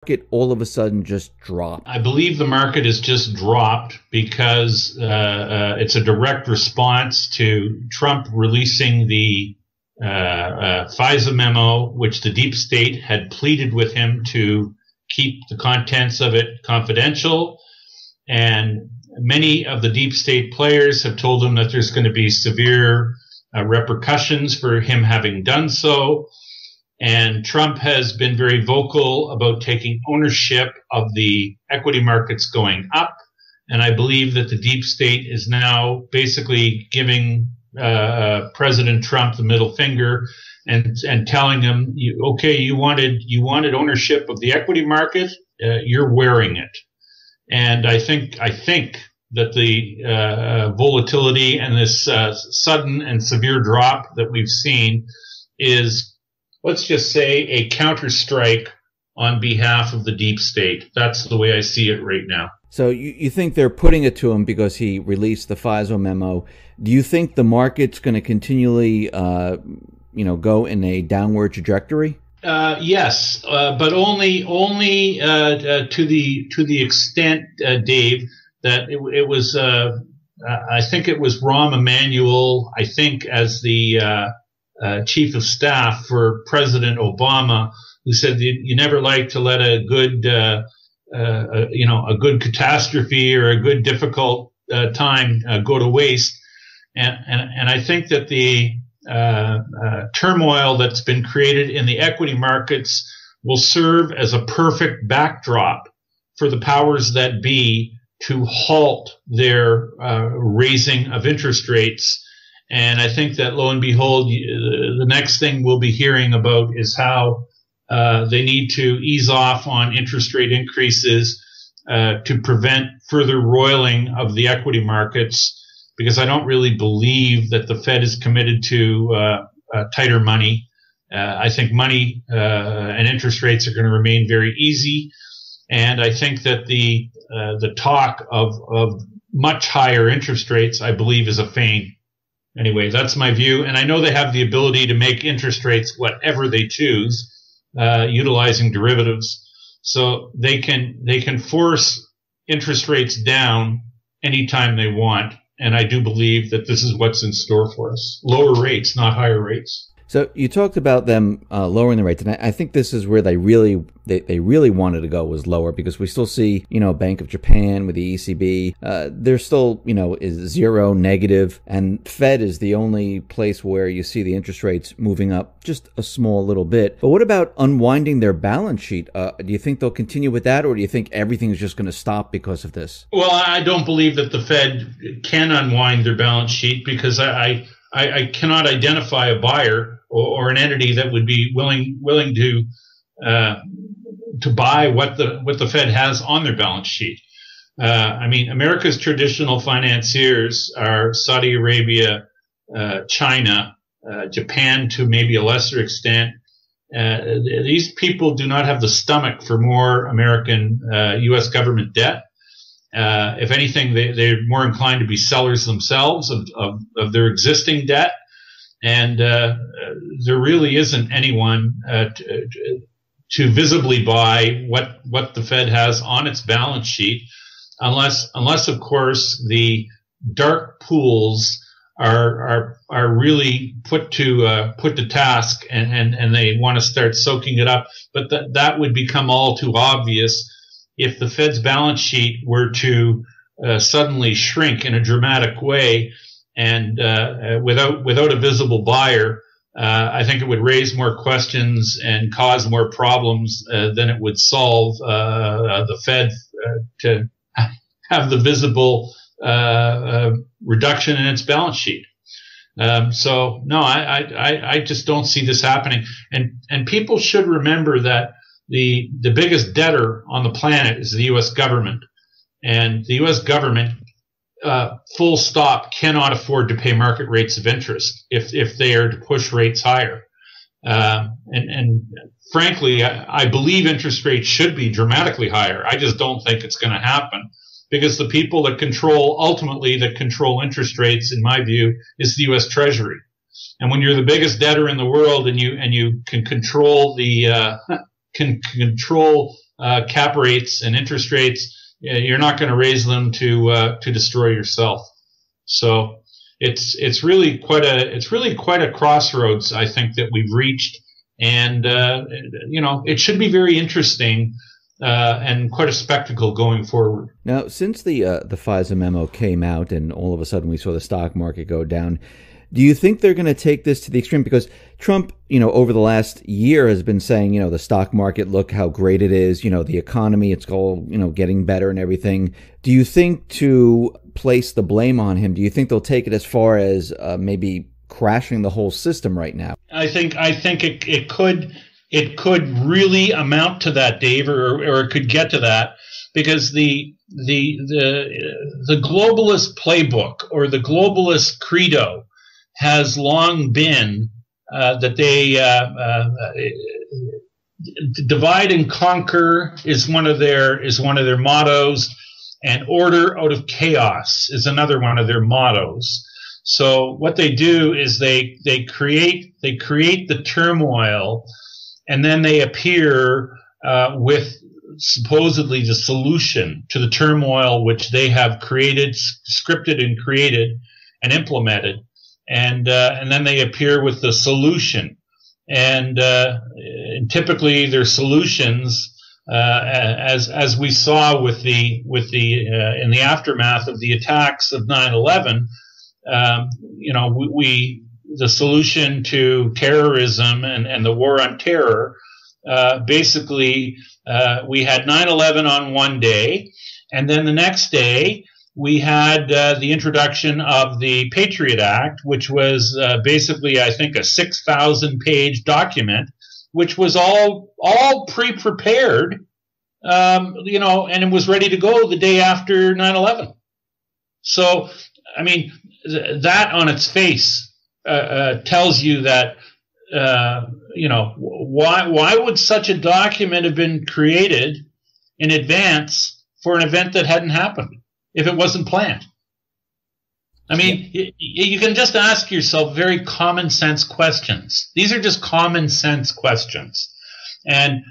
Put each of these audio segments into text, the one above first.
market all of a sudden just drop? I believe the market has just dropped because it's a direct response to Trump releasing the FISA memo, which the deep state had pleaded with him to keep the contents of it confidential. And many of the deep state players have told him that there's going to be severe repercussions for him having done so. And Trump has been very vocal about taking ownership of the equity markets going up. And I believe that the deep state is now basically giving President Trump the middle finger and telling him, okay, you wanted ownership of the equity market, you're wearing it. And I think that the volatility and this sudden and severe drop that we've seen is, let's just say, a counterstrike on behalf of the deep state. That's the way I see it right now. So you think they're putting it to him because he released the FISA memo. Do you think the market's going to continually, go in a downward trajectory? Yes, but only to the extent, Dave, that it was. I think it was Rahm Emanuel. I think as the chief of staff for President Obama, who said you never like to let a good catastrophe or a good difficult time go to waste, and I think that the turmoil that's been created in the equity markets will serve as a perfect backdrop for the powers that be to halt their raising of interest rates. And I think that, lo and behold, the next thing we'll be hearing about is how they need to ease off on interest rate increases to prevent further roiling of the equity markets, because I don't really believe that the Fed is committed to tighter money. I think money and interest rates are going to remain very easy. And I think that the talk of much higher interest rates, I believe, is a feint. Anyway, that's my view. And I know they have the ability to make interest rates whatever they choose, utilizing derivatives. So they can force interest rates down anytime they want. And I do believe that this is what's in store for us. Lower rates, not higher rates. So you talked about them lowering the rates, and I think this is where they really wanted to go, was lower, because we still see, Bank of Japan with the ECB, they're still, is zero, negative, and Fed is the only place where you see the interest rates moving up just a small little bit. But what about unwinding their balance sheet? Do you think they'll continue with that, or do you think everything is just going to stop because of this? Well, I don't believe that the Fed can unwind their balance sheet, because I cannot identify a buyer or an entity that would be willing to buy what the Fed has on their balance sheet. America's traditional financiers are Saudi Arabia, China, Japan to maybe a lesser extent. These people do not have the stomach for more American U.S. government debt. If anything, they're more inclined to be sellers themselves of their existing debt. And there really isn't anyone to visibly buy what the Fed has on its balance sheet, unless of course the dark pools are really put to task and they want to start soaking it up. But that would become all too obvious if the Fed's balance sheet were to suddenly shrink in a dramatic way. And without a visible buyer, I think it would raise more questions and cause more problems than it would solve the Fed to have the visible reduction in its balance sheet. So no, I just don't see this happening. And people should remember that the biggest debtor on the planet is the U.S. government, and the U.S. government, full stop, cannot afford to pay market rates of interest if they are to push rates higher. And frankly, I believe interest rates should be dramatically higher. I just don't think it's going to happen, because the people that ultimately control interest rates, in my view, is the U.S. Treasury. And when you're the biggest debtor in the world and you can control cap rates and interest rates, you're not going to raise them to destroy yourself. So it's really quite a crossroads, I think, that we've reached, and it should be very interesting and quite a spectacle going forward. Now, since the FISA memo came out and all of a sudden we saw the stock market go down, do you think they're going to take this to the extreme? Because Trump, over the last year has been saying, the stock market, look how great it is, the economy, it's all, getting better and everything. Do you think, to place the blame on him, do you think they'll take it as far as maybe crashing the whole system right now? I think it could really amount to that, Dave, or it could get to that, because the globalist playbook or the globalist credo has long been that they divide and conquer is one of their mottos, and order out of chaos is another one of their mottos. So what they do is they create the turmoil, and then they appear with supposedly the solution to the turmoil which they have created, scripted and created and implemented. And then they appear with the solution, and typically their solutions, as we saw with the in the aftermath of the attacks of 9/11, the solution to terrorism and the war on terror, basically we had 9/11 on one day, and then the next day we had the introduction of the Patriot Act, which was basically, I think, a 6,000-page document, which was all pre-prepared, and it was ready to go the day after 9/11. So, I mean, that on its face tells you that, why would such a document have been created in advance for an event that hadn't happened if it wasn't planned? I mean, you can just ask yourself very common sense questions. These are just common sense questions. And,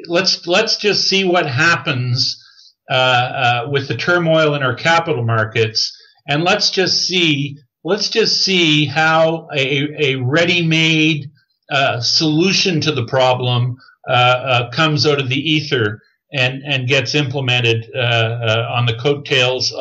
let's just see what happens with the turmoil in our capital markets. And let's just see how a ready-made solution to the problem comes out of the ether and gets implemented on the coattails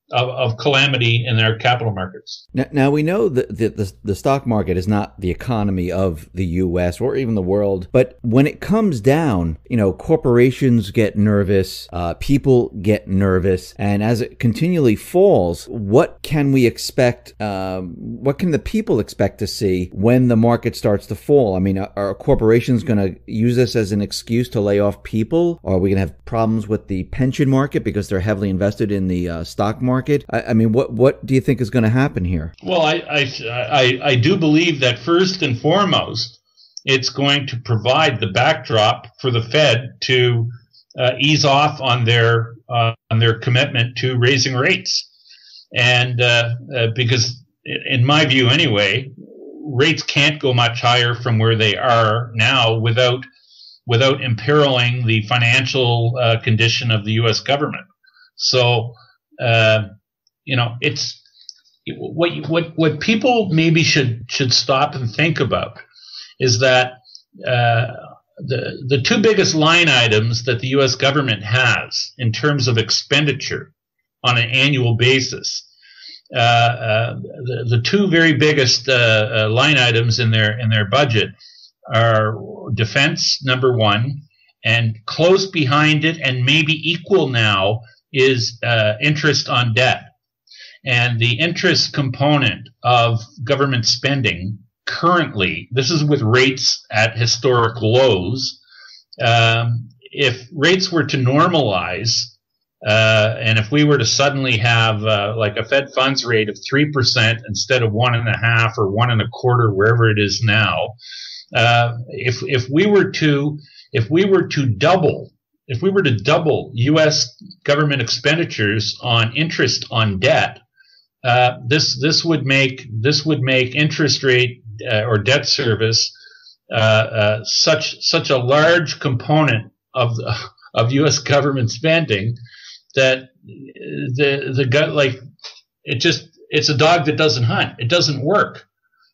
of calamity in their capital markets. Now we know that the stock market is not the economy of the U.S. or even the world, but when it comes down, corporations get nervous, people get nervous, and as it continually falls, what can we expect? What can the people expect to see when the market starts to fall? I mean, are corporations going to use this as an excuse to lay off people? Or are we going to have problems with the pension market because they're heavily invested in the stock market? I mean, what do you think is going to happen here? Well, I do believe that first and foremost, it's going to provide the backdrop for the Fed to ease off on their commitment to raising rates, and because in my view anyway, rates can't go much higher from where they are now without imperiling the financial condition of the U.S. government. So. It's what people maybe should stop and think about is that the two biggest line items that the U.S. government has in terms of expenditure on an annual basis, the two very biggest line items in their budget are defense, number one, and close behind it, and maybe equal now, is interest on debt. And the interest component of government spending currently, this is with rates at historic lows, if rates were to normalize, and if we were to suddenly have like a Fed funds rate of 3% instead of 1.5 or 1.25, wherever it is now, if we were to double U.S. government expenditures on interest on debt, this would make interest rate or debt service such a large component of U.S. government spending that the gut, like, it's a dog that doesn't hunt. It doesn't work.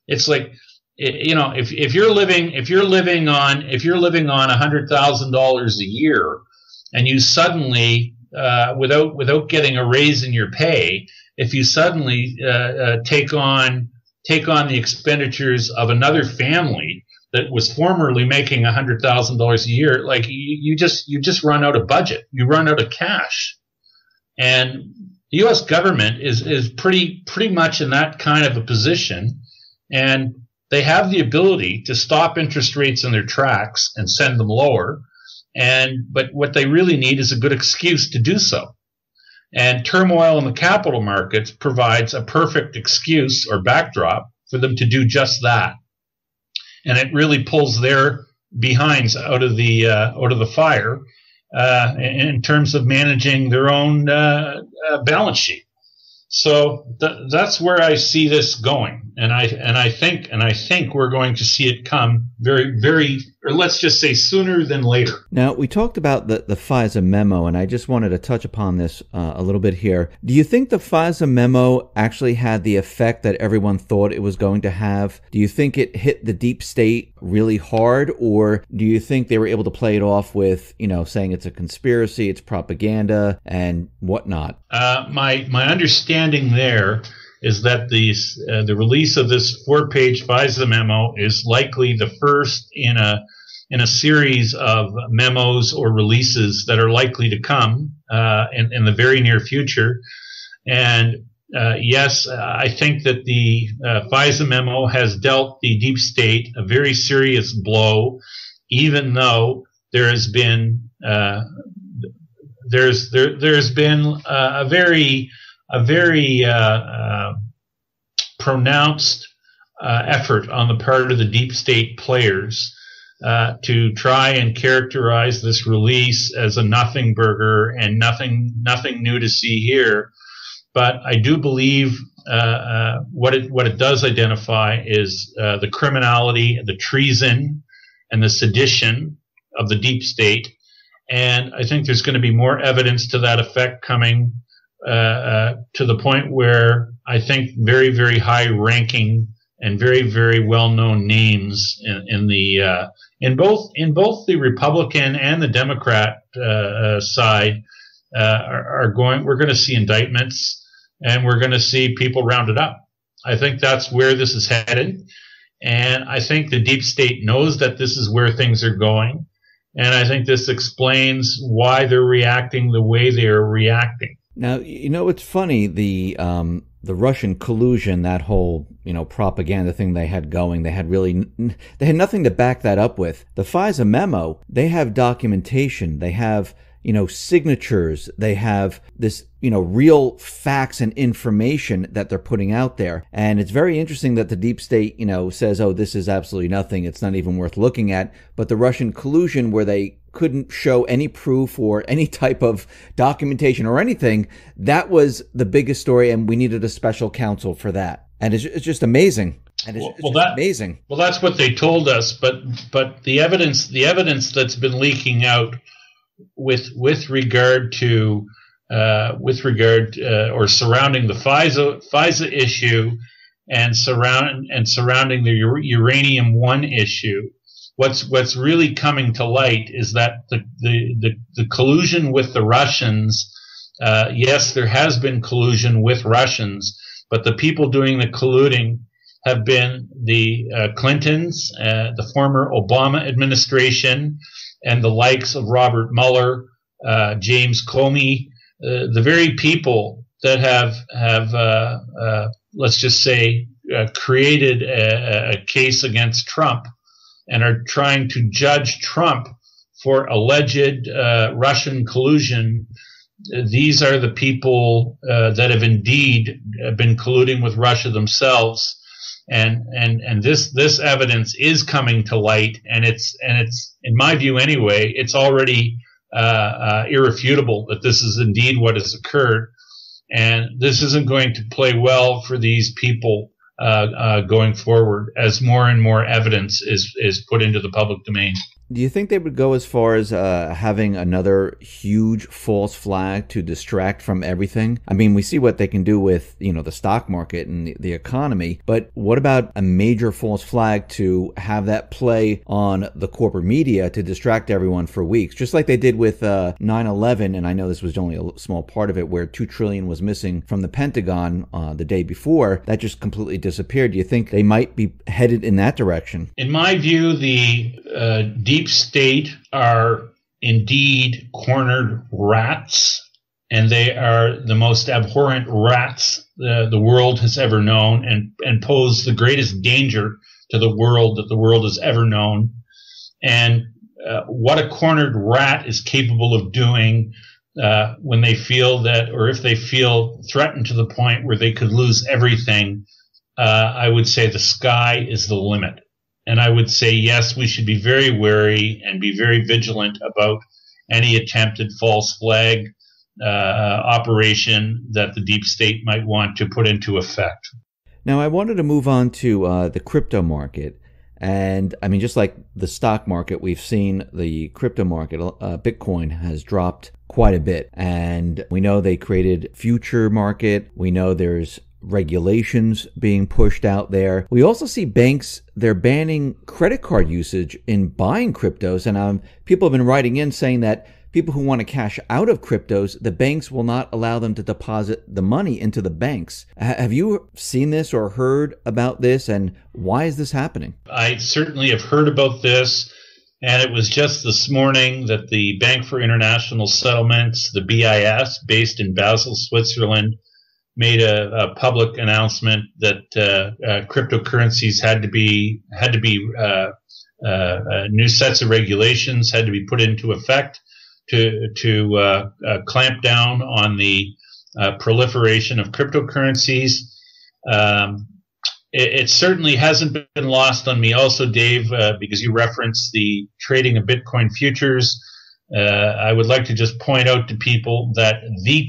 It's like, if you're living on $100,000 a year, and you suddenly without getting a raise in your pay, if you suddenly take on the expenditures of another family that was formerly making $100,000 a year, like, you just run out of budget. You run out of cash. And the U.S. government is pretty much in that kind of a position, and they have the ability to stop interest rates in their tracks and send them lower. But what they really need is a good excuse to do so. And turmoil in the capital markets provides a perfect excuse or backdrop for them to do just that. And it really pulls their behinds out of the fire in terms of managing their own balance sheet. So that's where I see this going, and I think we're going to see it come very, very, or let's just say sooner than later. Now, we talked about the FISA memo, and I just wanted to touch upon this a little bit here. Do you think the FISA memo actually had the effect that everyone thought it was going to have? Do you think it hit the deep state really hard, or do you think they were able to play it off with, saying it's a conspiracy, it's propaganda, and whatnot? My understanding there is that the release of this 4-page FISA memo is likely the first in a series of memos or releases that are likely to come in the very near future. And yes, I think that the FISA memo has dealt the deep state a very serious blow, even though there has been there's been a very pronounced effort on the part of the deep state players to try and characterize this release as a nothing burger and nothing new to see here. But I do believe what it does identify is the criminality, the treason, and the sedition of the deep state. And I think there's going to be more evidence to that effect coming to the point where I think very, very high-ranking and very, very well-known names in both the Republican and the Democrat side are going. We're going to see indictments, and we're going to see people rounded up. I think that's where this is headed, and I think the deep state knows that this is where things are going, and I think this explains why they're reacting the way they are reacting. Now, it's funny, the Russian collusion, that whole, propaganda thing they had going, they had nothing to back that up with. The FISA memo, they have documentation, they have, signatures, they have this, real facts and information that they're putting out there. And it's very interesting that the deep state, says, oh, this is absolutely nothing, it's not even worth looking at. But the Russian collusion, where they couldn't show any proof or any type of documentation or anything, that was the biggest story, and we needed a special counsel for that. And it's just amazing. And it's amazing. Well, that's what they told us, but the evidence that's been leaking out with regard to or surrounding the FISA issue and surrounding the Uranium One issue. What's really coming to light is that the collusion with the Russians, yes, there has been collusion with Russians, but the people doing the colluding have been the Clintons, the former Obama administration, and the likes of Robert Mueller, James Comey, the very people that have let's just say, created a case against Trump and are trying to judge Trump for alleged Russian collusion. These are the people that have indeed been colluding with Russia themselves, and this evidence is coming to light, and it's in my view anyway, it's already irrefutable that this is indeed what has occurred, and this isn't going to play well for these people going forward as more and more evidence is put into the public domain. Do you think they would go as far as having another huge false flag to distract from everything? I mean, we see what they can do with, the stock market and the economy, but what about a major false flag to have that play on the corporate media to distract everyone for weeks, just like they did with 9/11, and I know this was only a small part of it, where $2 trillion was missing from the Pentagon the day before. That just completely disappeared. Do you think they might be headed in that direction? In my view, the deep state are indeed cornered rats, and they are the most abhorrent rats the world has ever known, and pose the greatest danger to the world that the world has ever known. And what a cornered rat is capable of doing when they feel that, or if they feel threatened to the point where they could lose everything, I would say the sky is the limit. And I would say, yes, we should be very wary and be very vigilant about any attempted false flag operation that the deep state might want to put into effect. Now, I wanted to move on to the crypto market. And I mean, just like the stock market, we've seen the crypto market, Bitcoin has dropped quite a bit. And we know they created future market. We know there's regulations being pushed out there. We also see banks, they're banning credit card usage in buying cryptos. And people have been writing in saying that people who want to cash out of cryptos, the banks will not allow them to deposit the money into the banks. Have you seen this or heard about this, and why is this happening? I certainly have heard about this, and it was just this morning that the Bank for International Settlements, the BIS, based in Basel, Switzerland, made a public announcement that cryptocurrencies had to be new sets of regulations had to be put into effect to clamp down on the proliferation of cryptocurrencies. It certainly hasn't been lost on me also, Dave, because you referenced the trading of Bitcoin futures. I would like to just point out to people that the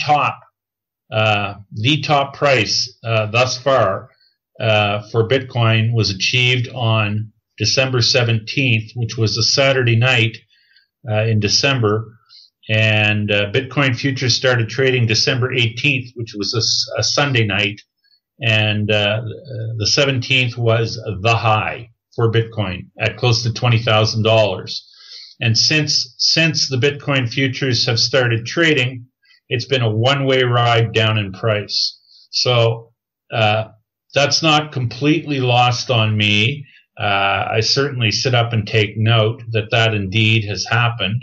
top price thus far for Bitcoin was achieved on December 17th, which was a Saturday night in December. And Bitcoin futures started trading December 18th, which was a Sunday night. And the 17th was the high for Bitcoin at close to $20,000. And since the Bitcoin futures have started trading, it's been a one-way ride down in price. So that's not completely lost on me. I certainly sit up and take note that indeed has happened.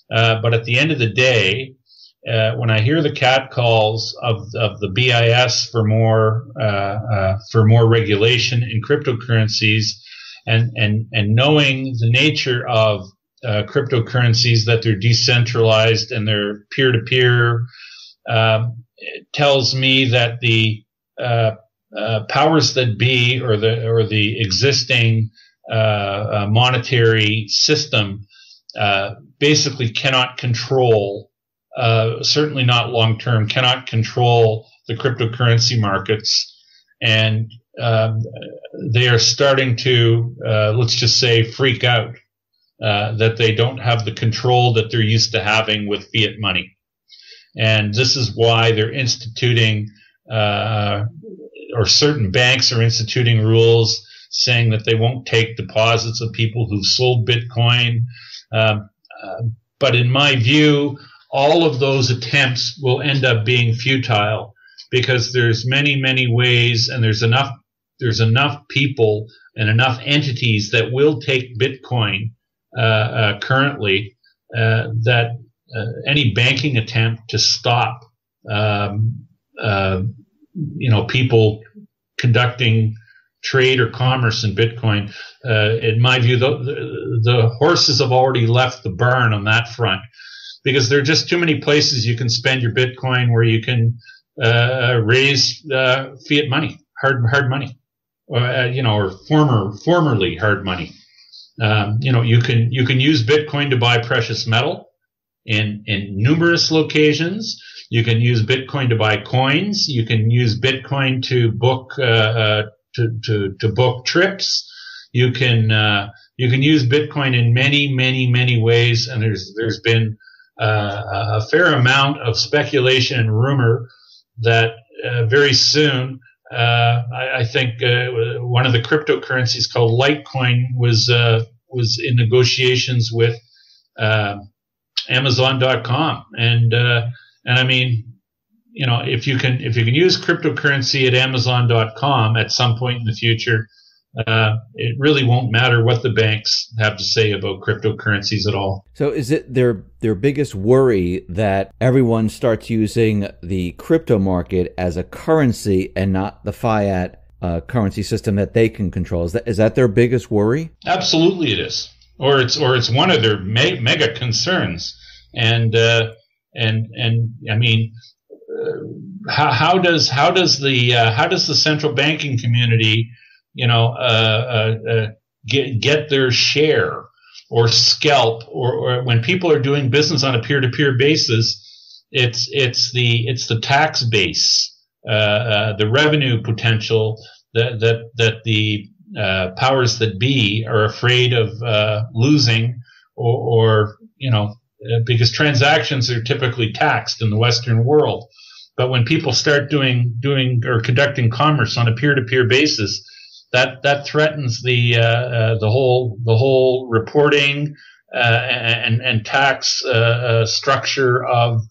But at the end of the day, when I hear the catcalls of the BIS for more regulation in cryptocurrencies, and knowing the nature of cryptocurrencies, that they're decentralized and they're peer-to-peer, it tells me that the powers that be, or the existing monetary system, basically cannot control, certainly not long-term, cannot control the cryptocurrency markets. And they are starting to, let's just say, freak out that they don't have the control that they're used to having with fiat money. And this is why they're instituting, or certain banks are instituting rules saying that they won't take deposits of people who've sold Bitcoin. But in my view, all of those attempts will end up being futile, because there's many ways, and there's enough people and enough entities that will take Bitcoin currently, that any banking attempt to stop people conducting trade or commerce in Bitcoin, in my view, the horses have already left the barn on that front, because there are just too many places you can spend your Bitcoin where you can raise fiat money, hard money, or formerly hard money. You can use Bitcoin to buy precious metal in numerous locations. You can use Bitcoin to buy coins. You can use Bitcoin to book to book trips. You can use Bitcoin in many ways, and there's been a fair amount of speculation and rumor that very soon, I think one of the cryptocurrencies called Litecoin was in negotiations with Amazon.com, and I mean, if you can use cryptocurrency at Amazon.com at some point in the future, it really won't matter what the banks have to say about cryptocurrencies at all. So is it their biggest worry that everyone starts using the crypto market as a currency and not the fiat currency system that they can control? Is that their biggest worry? Absolutely, it is, or it's one of their mega concerns. And I mean, how does the central banking community get their share or scalp, or when people are doing business on a peer-to-peer basis, it's the tax base, the revenue potential that the powers that be are afraid of losing, or because transactions are typically taxed in the Western world. But when people start doing or conducting commerce on a peer-to-peer basis, that threatens the whole reporting and tax structure of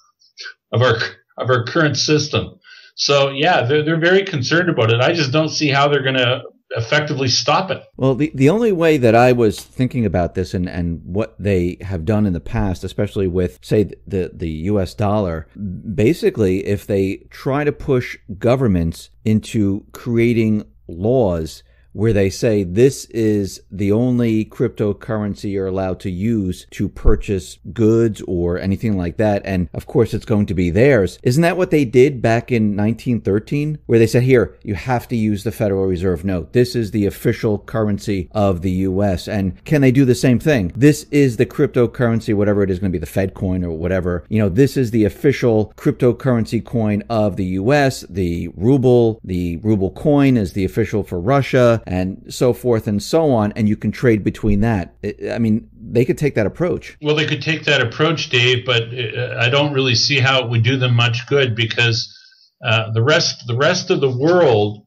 our current system. So yeah, they're very concerned about it. I just don't see how they're going to effectively stop it. Well, the only way that I was thinking about this and what they have done in the past, especially with, say, the US dollar, basically, if they try to push governments into creating laws where they say this is the only cryptocurrency you're allowed to use to purchase goods or anything like that, and of course it's going to be theirs. Isn't that what they did back in 1913, where they said, here, you have to use the Federal Reserve note. This is the official currency of the U.S. And can they do the same thing? This is the cryptocurrency, whatever it is going to be, the Fed coin or whatever. This is the official cryptocurrency coin of the U.S. The ruble coin is the official for Russia, and so forth and so on, and you can trade between that. I mean, they could take that approach. Well, they could take that approach, Dave, but I don't really see how it would do them much good, because the rest of the world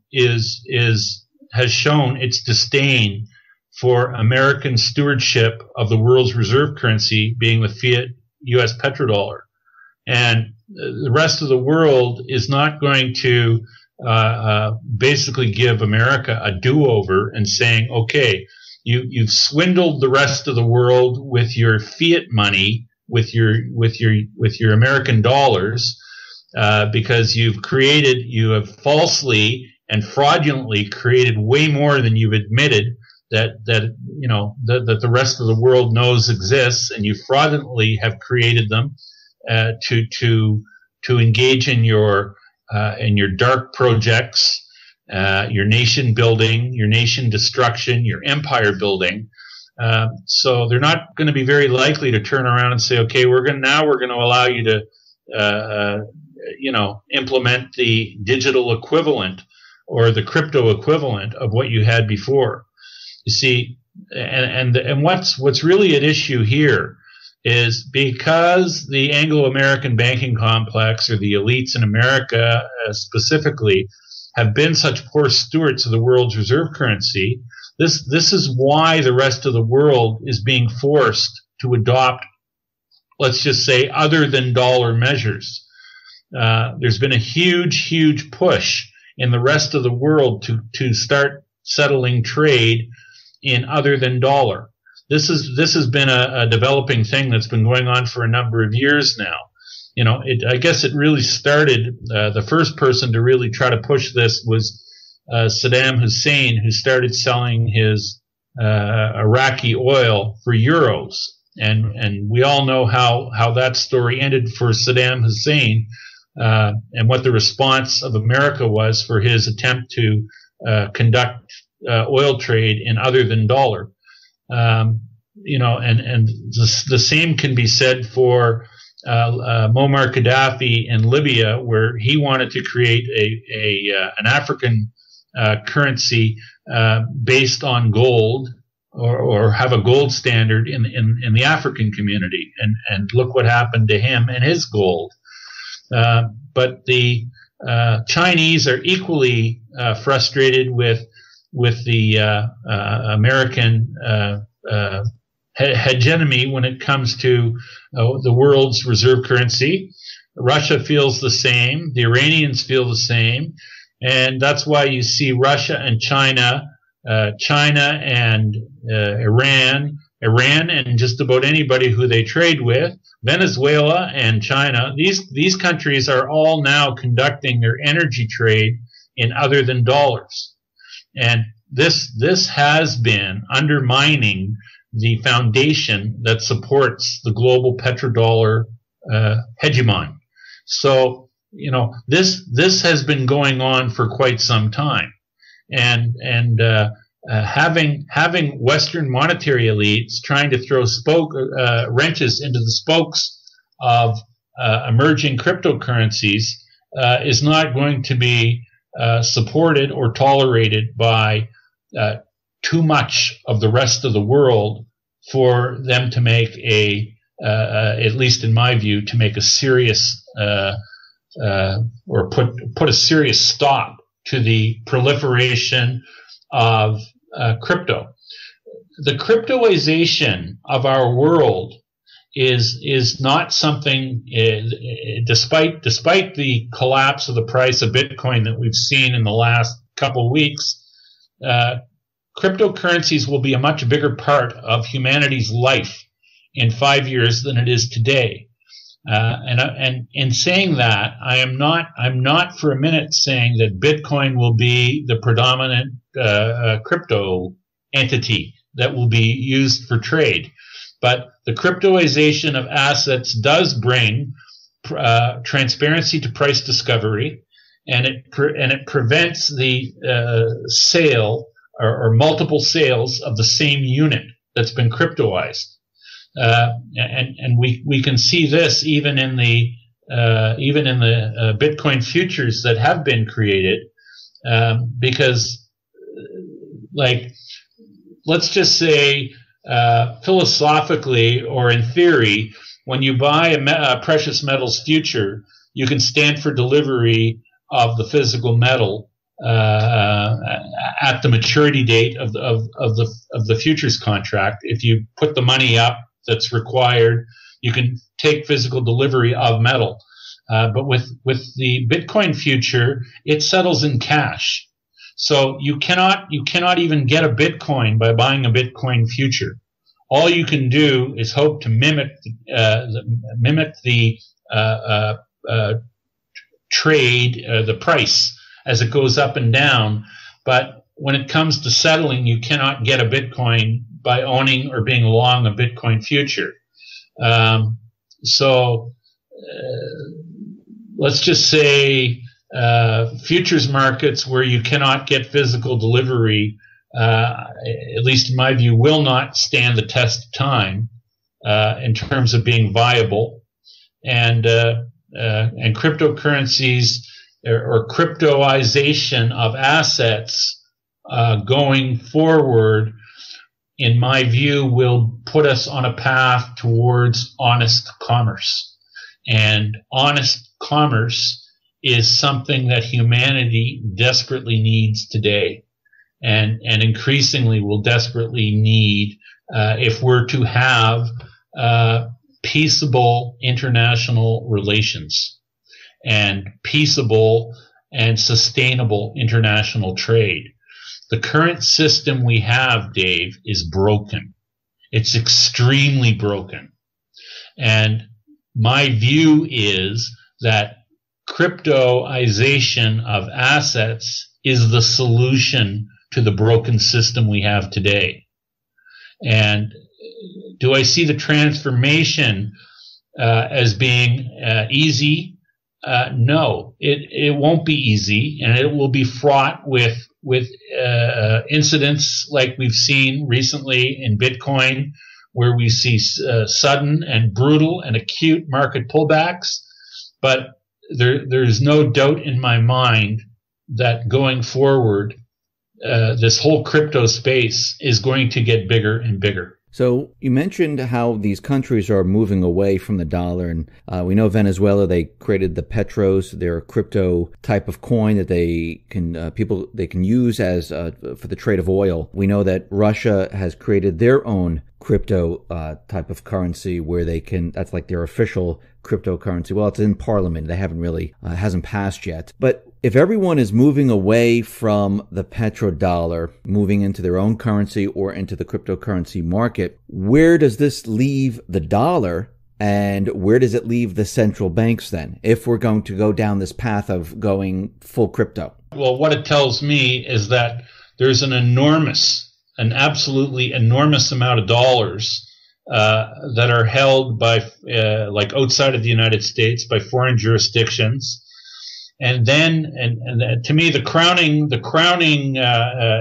has shown its disdain for American stewardship of the world's reserve currency, being the fiat U.S. petrodollar, and the rest of the world is not going to basically give America a do-over and saying, okay, you've swindled the rest of the world with your fiat money, with your American dollars, because you have falsely and fraudulently created way more than you've admitted that the rest of the world knows exists, and you fraudulently have created them to engage in your dark projects, your nation building, your nation destruction, your empire building. So they're not going to be very likely to turn around and say, okay, we're going to allow you to, implement the digital equivalent or the crypto equivalent of what you had before. You see, and what's really at issue here is because the Anglo-American banking complex, or the elites in America specifically, have been such poor stewards of the world's reserve currency, this is why the rest of the world is being forced to adopt, let's just say, other than dollar measures. There's been a huge push in the rest of the world to start settling trade in other than dollar. This has been a developing thing that's been going on for a number of years now. I guess it really started, the first person to really try to push this was Saddam Hussein, who started selling his Iraqi oil for euros. And we all know how that story ended for Saddam Hussein, and what the response of America was for his attempt to conduct oil trade in other than dollar. And the same can be said for Muammar Gaddafi in Libya, where he wanted to create an African currency based on gold, or have a gold standard in the African community, and look what happened to him and his gold. But the Chinese are equally frustrated with the American hegemony when it comes to the world's reserve currency. Russia feels the same. The Iranians feel the same. And that's why you see Russia and China, China and Iran and just about anybody who they trade with, Venezuela and China. These countries are all now conducting their energy trade in other than dollars. And this has been undermining the foundation that supports the global petrodollar hegemon. So, this has been going on for quite some time, and having Western monetary elites trying to throw wrenches into the spokes of emerging cryptocurrencies is not going to be supported or tolerated by too much of the rest of the world for them to make at least in my view, to make a serious or put a serious stop to the proliferation of crypto. The cryptoization of our world is not something, despite the collapse of the price of Bitcoin that we've seen in the last couple of weeks, cryptocurrencies will be a much bigger part of humanity's life in 5 years than it is today. And in saying that, I'm not for a minute saying that Bitcoin will be the predominant crypto entity that will be used for trade. But the cryptoization of assets does bring transparency to price discovery, and it prevents the sale or multiple sales of the same unit that's been cryptoized. And we can see this even in the Bitcoin futures that have been created, because, like, let's just say philosophically or in theory, when you buy a precious metals future, you can stand for delivery of the physical metal at the maturity date of the futures contract. If you put the money up that's required, you can take physical delivery of metal. But with the Bitcoin future, it settles in cash. So you cannot even get a Bitcoin by buying a Bitcoin future. All you can do is hope to mimic the trade, the price as it goes up and down. But when it comes to settling, you cannot get a Bitcoin by owning or being long a Bitcoin future. So let's just say futures markets where you cannot get physical delivery, at least in my view, will not stand the test of time in terms of being viable. And cryptocurrencies or cryptoization of assets going forward, in my view, will put us on a path towards honest commerce. And honest commerce is something that humanity desperately needs today, and increasingly will desperately need if we're to have peaceable international relations and peaceable and sustainable international trade. The current system we have, Dave, is broken. It's extremely broken. And my view is that cryptoization of assets is the solution to the broken system we have today. And do I see the transformation as being easy? No, it won't be easy, and it will be fraught with incidents like we've seen recently in Bitcoin, where we see sudden and brutal and acute market pullbacks. But there is no doubt in my mind that going forward, this whole crypto space is going to get bigger and bigger. So you mentioned how these countries are moving away from the dollar, and we know Venezuela, they created the Petros, their crypto type of coin that they can they can use as for the trade of oil. We know that Russia has created their own crypto type of currency where they can, that's like their official cryptocurrency. Well, it's in parliament. They haven't really, hasn't passed yet. But if everyone is moving away from the petrodollar, moving into their own currency or into the cryptocurrency market, where does this leave the dollar? And where does it leave the central banks then, if we're going to go down this path of going full crypto? Well, what it tells me is that there's an absolutely enormous amount of dollars that are held by, like outside of the United States, by foreign jurisdictions. And then, and to me, the crowning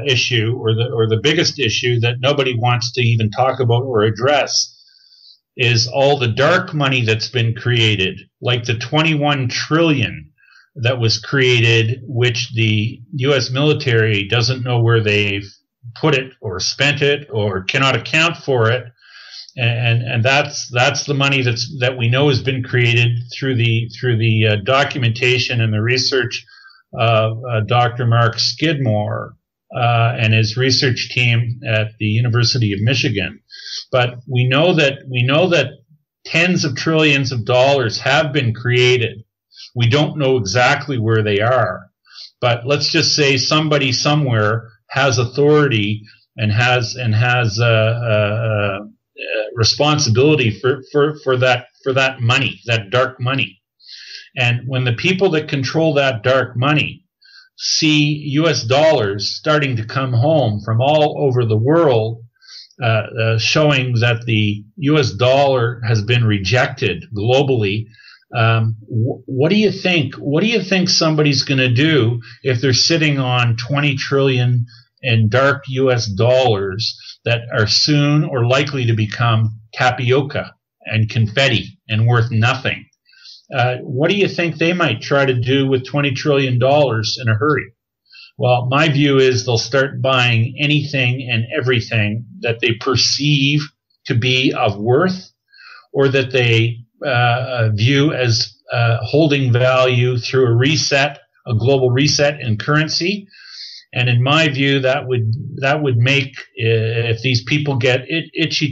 issue, or the biggest issue that nobody wants to even talk about or address, is all the dark money that's been created, like the 21 trillion that was created, which the U.S. military doesn't know where they've put it or spent it or cannot account for it. And that's the money that we know has been created through the documentation and the research of Dr. Mark Skidmore and his research team at the University of Michigan. But we know that tens of trillions of dollars have been created. We don't know exactly where they are, but let's just say somebody somewhere has authority and has responsibility for that money, that dark money. And when the people that control that dark money see U.S. dollars starting to come home from all over the world, showing that the U.S. dollar has been rejected globally, what do you think? What do you think somebody's going to do if they're sitting on 20 trillion in dark U.S. dollars that are soon or likely to become tapioca and confetti and worth nothing? What do you think they might try to do with $20 trillion in a hurry? Well, my view is they'll start buying anything and everything that they perceive to be of worth, or that they view as holding value through a global reset in currency. And in my view, that would make, if these people get itchy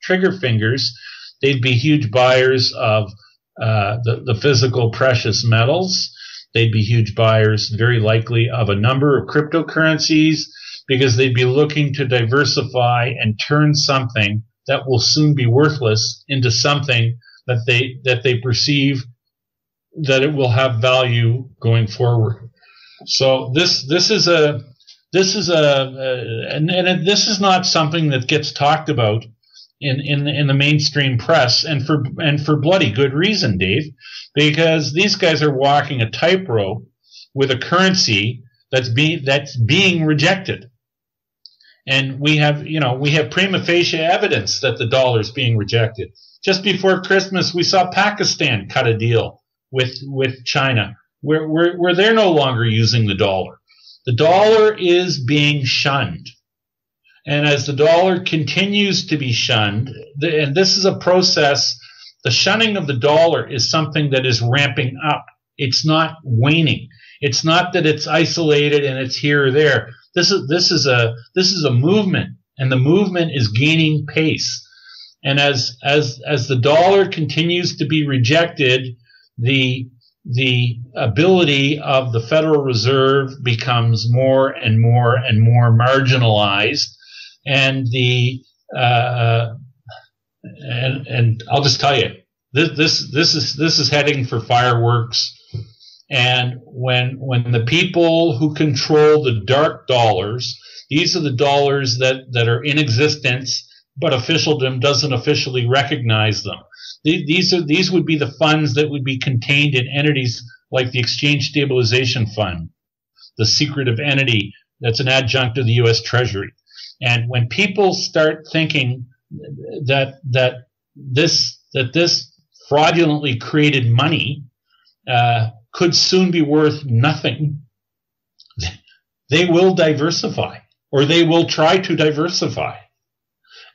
trigger fingers, they'd be huge buyers of the physical precious metals. They'd be huge buyers, very likely, of a number of cryptocurrencies, because they'd be looking to diversify and turn something that will soon be worthless into something that they perceive that it will have value going forward. So this is not something that gets talked about in the mainstream press, and for bloody good reason, Dave, because these guys are walking a tightrope with a currency that's being rejected. And we have prima facie evidence that the dollar is being rejected. Just before Christmas, we saw Pakistan cut a deal with China where they're no longer using the dollar. The dollar is being shunned. And as the dollar continues to be shunned, and this is a process, the shunning of the dollar is something that is ramping up. It's not waning. It's not that it's isolated and it's here or there. This is a movement, and the movement is gaining pace. And as the dollar continues to be rejected, the ability of the Federal Reserve becomes more and more and more marginalized, and and I'll just tell you, this is heading for fireworks. And when the people who control the dark dollars, these are the dollars that are in existence, but officialdom doesn't officially recognize them. These would be the funds that would be contained in entities like the Exchange Stabilization Fund, the secretive entity that's an adjunct of the U.S. Treasury. And when people start thinking that this fraudulently created money could soon be worth nothing, they will diversify, or they will try to diversify.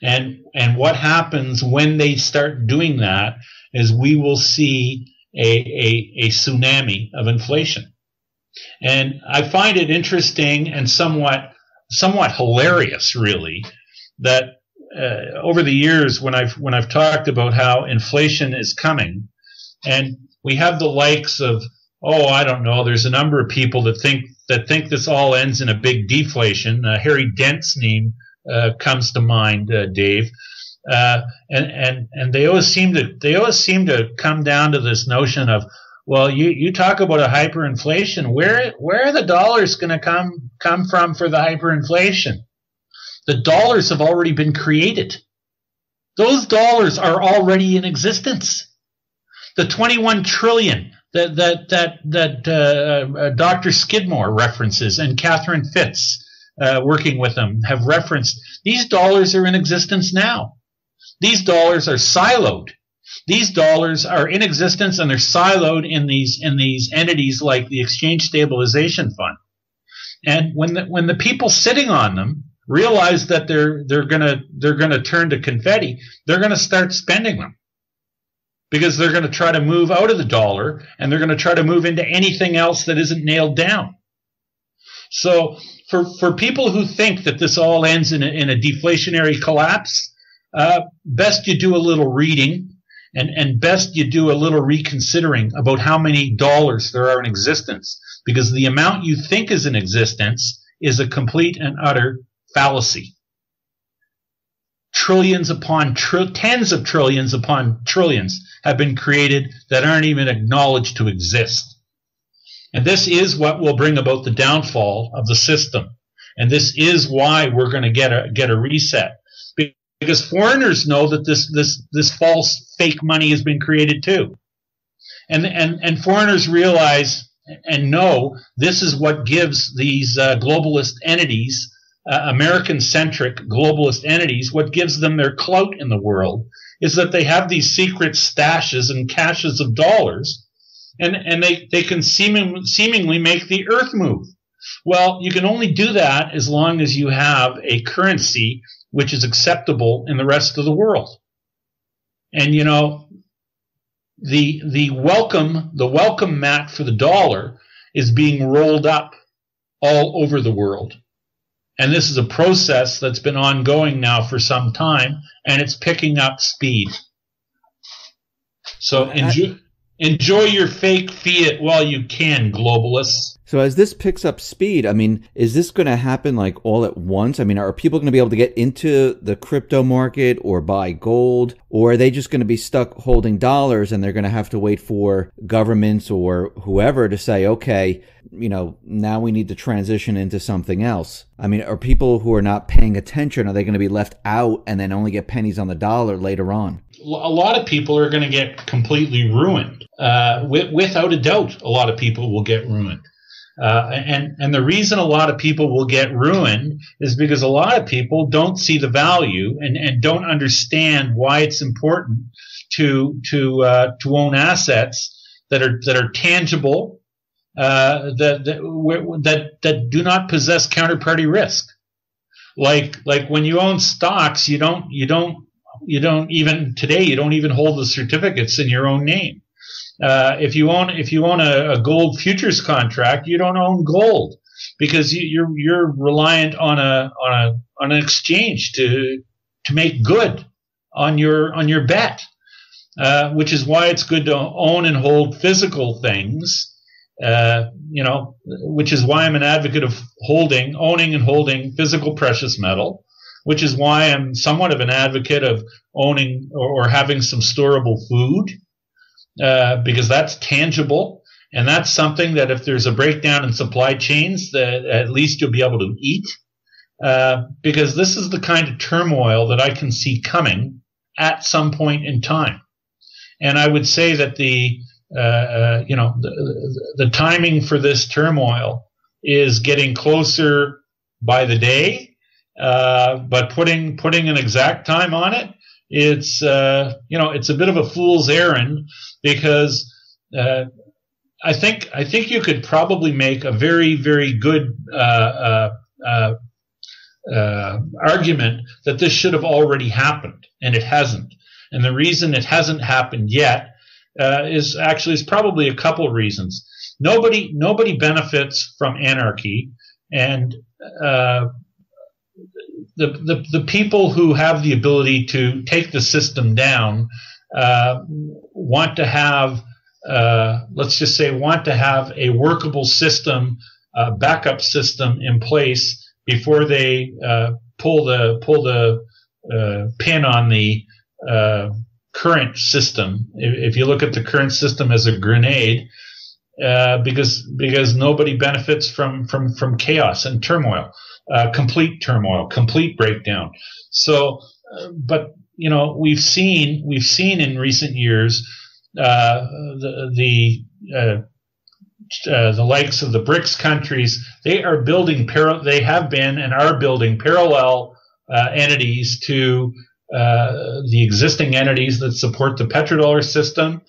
And what happens when they start doing that is we will see a tsunami of inflation. And I find it interesting and somewhat hilarious, really, that over the years when I've talked about how inflation is coming, and we have the likes of, I don't know, there's a number of people that think this all ends in a big deflation. Harry Dent's name comes to mind, Dave, and they always seem to come down to this notion of, well, you talk about a hyperinflation. Where are the dollars going to come from for the hyperinflation? The dollars have already been created. Those dollars are already in existence. The 21 trillion that Dr. Skidmore references and Catherine Fitz, working with them, have referenced. These dollars are in existence now. These dollars are siloed. These dollars are in existence, and they're siloed in these entities like the Exchange Stabilization Fund. And when the people sitting on them realize that they're gonna turn to confetti, they're gonna start spending them, because they're going to try to move out of the dollar, and they're going to try to move into anything else that isn't nailed down. So for people who think that this all ends in a deflationary collapse, best you do a little reading, and best you do a little reconsidering about how many dollars there are in existence, because the amount you think is in existence is a complete and utter fallacy. Trillions upon tens of trillions upon trillions have been created that aren't even acknowledged to exist. And this is what will bring about the downfall of the system. And this is why we're going to get a reset. Because foreigners know that this false fake money has been created too. And foreigners realize and know this is what gives these globalist entities, American-centric globalist entities, what gives them their clout in the world is that they have these secret stashes and caches of dollars, and they can seemingly make the earth move. Well, you can only do that as long as you have a currency which is acceptable in the rest of the world. And you know, the welcome mat for the dollar is being rolled up all over the world. And this is a process that's been ongoing now for some time, and it's picking up speed. So enjoy your fake fiat while you can, globalists. So as this picks up speed, I mean, is this going to happen like all at once? I mean, are people going to be able to get into the crypto market or buy gold? Or are they just going to be stuck holding dollars, and they're going to have to wait for governments or whoever to say, okay, you know, now we need to transition into something else? I mean, are people who are not paying attention, are they going to be left out and then only get pennies on the dollar later on? A lot of people are going to get completely ruined. Without a doubt, a lot of people will get ruined. And the reason a lot of people will get ruined is because a lot of people don't see the value and don't understand why it's important to own assets that are tangible, that do not possess counterparty risk. Like when you own stocks, you don't even hold the certificates in your own name. If you own a gold futures contract, you don't own gold because you're reliant on an exchange to make good on your bet, which is why it's good to own and hold physical things. Which is why I'm an advocate of owning and holding physical precious metal, which is why I'm somewhat of an advocate of owning or having some storable food. Because that's tangible, and that's something that if there's a breakdown in supply chains, that at least you'll be able to eat. Because this is the kind of turmoil that I can see coming at some point in time. And I would say that the timing for this turmoil is getting closer by the day. But putting an exact time on it, it's a bit of a fool's errand, because I think you could probably make a very, very good argument that this should have already happened, and it hasn't. And the reason it hasn't happened yet is probably a couple reasons. Nobody benefits from anarchy, and the people who have the ability to take the system down want to have, let's just say, a workable system, backup system in place before they pull the pin on the current system. If you look at the current system as a grenade, because nobody benefits from chaos and turmoil, complete breakdown. So, but we've seen in recent years the likes of the BRICS countries. They have been and are building parallel entities to the existing entities that support the petrodollar system.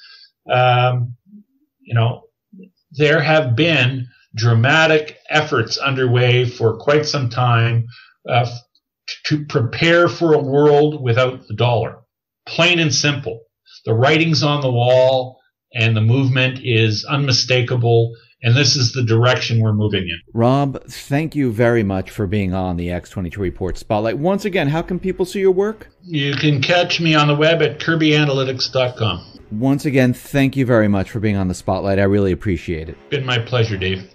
There have been dramatic efforts underway for quite some time to prepare for a world without the dollar. Plain and simple. The writing's on the wall, and the movement is unmistakable, and this is the direction we're moving in. Rob, thank you very much for being on the X22 Report Spotlight. Once again, how can people see your work? You can catch me on the web at kirbyanalytics.com. Once again, thank you very much for being on the Spotlight. I really appreciate it. Been my pleasure, Dave.